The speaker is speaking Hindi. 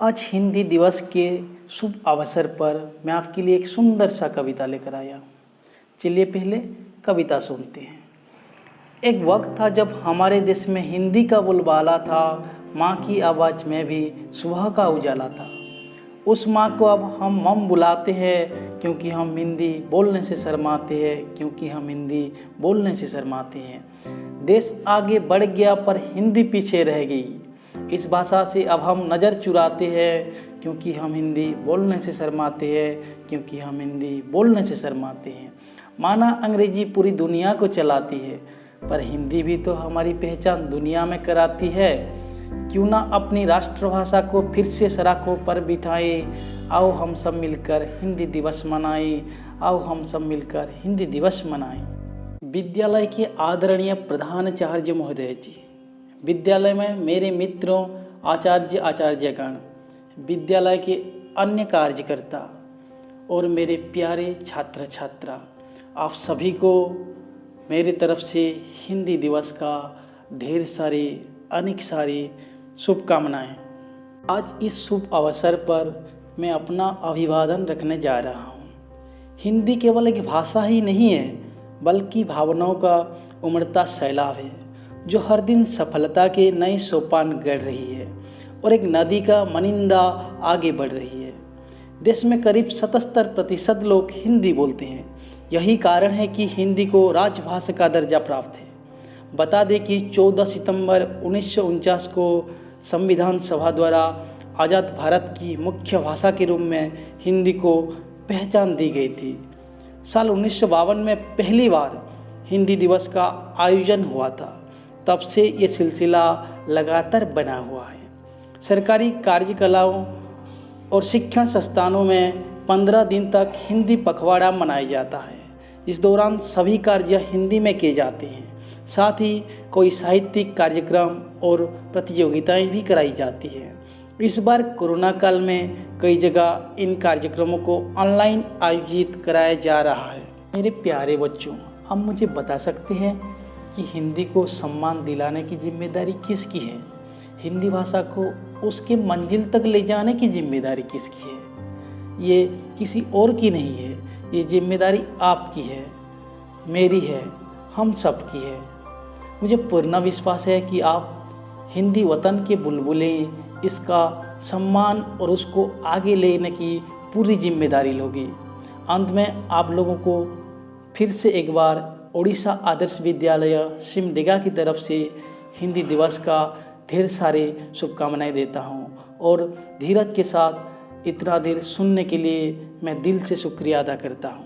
आज हिंदी दिवस के शुभ अवसर पर मैं आपके लिए एक सुंदर सा कविता लेकर आया। चलिए पहले कविता सुनते हैं। एक वक्त था जब हमारे देश में हिंदी का बोलबाला था, माँ की आवाज़ में भी सुबह का उजाला था। उस माँ को अब हम मम बुलाते हैं, क्योंकि हम हिंदी बोलने से शर्माते हैं। देश आगे बढ़ गया पर हिंदी पीछे रह गई। इस भाषा से अब हम नज़र चुराते हैं, क्योंकि हम हिंदी बोलने से शर्माते हैं। माना अंग्रेजी पूरी दुनिया को चलाती है, पर हिंदी भी तो हमारी पहचान दुनिया में कराती है। क्यों ना अपनी राष्ट्रभाषा को फिर से सराखों पर बिठाएं। आओ हम सब मिलकर हिंदी दिवस मनाएं। विद्यालय के आदरणीय प्रधानाचार्य महोदय जी, विद्यालय में मेरे मित्रों, आचार्यगण, विद्यालय के अन्य कार्यकर्ता और मेरे प्यारे छात्र छात्रा, आप सभी को मेरी तरफ से हिंदी दिवस का अनेक सारी शुभकामनाएं। आज इस शुभ अवसर पर मैं अपना अभिवादन रखने जा रहा हूं। हिंदी केवल एक भाषा ही नहीं है, बल्कि भावनाओं का उमड़ता सैलाब है, जो हर दिन सफलता के नए सोपान गढ़ रही है और एक नदी का मनिंदा आगे बढ़ रही है। देश में करीब 77% लोग हिंदी बोलते हैं। यही कारण है कि हिंदी को राजभाषा का दर्जा प्राप्त है। बता दें कि 14 सितंबर 1949 को संविधान सभा द्वारा आज़ाद भारत की मुख्य भाषा के रूप में हिंदी को पहचान दी गई थी। साल 1952 में पहली बार हिंदी दिवस का आयोजन हुआ था। तब से ये सिलसिला लगातार बना हुआ है। सरकारी कार्यकलापों और शिक्षण संस्थानों में 15 दिन तक हिंदी पखवाड़ा मनाया जाता है। इस दौरान सभी कार्य हिंदी में किए जाते हैं। साथ ही कोई साहित्यिक कार्यक्रम और प्रतियोगिताएं भी कराई जाती हैं। इस बार कोरोना काल में कई जगह इन कार्यक्रमों को ऑनलाइन आयोजित कराया जा रहा है। मेरे प्यारे बच्चों, आप मुझे बता सकते हैं कि हिंदी को सम्मान दिलाने की जिम्मेदारी किसकी है? हिंदी भाषा को उसके मंजिल तक ले जाने की जिम्मेदारी किसकी है? ये किसी और की नहीं है। ये जिम्मेदारी आपकी है, मेरी है, हम सब की है। मुझे पूर्ण विश्वास है कि आप हिंदी वतन के बुलबुले इसका सम्मान और उसको आगे लेने की पूरी जिम्मेदारी लोगे। अंत में आप लोगों को फिर से एक बार ओडिशा आदर्श विद्यालय सिमडेगा की तरफ से हिंदी दिवस का ढेर सारे शुभकामनाएं देता हूं और धीरज के साथ इतना देर सुनने के लिए मैं दिल से शुक्रिया अदा करता हूं।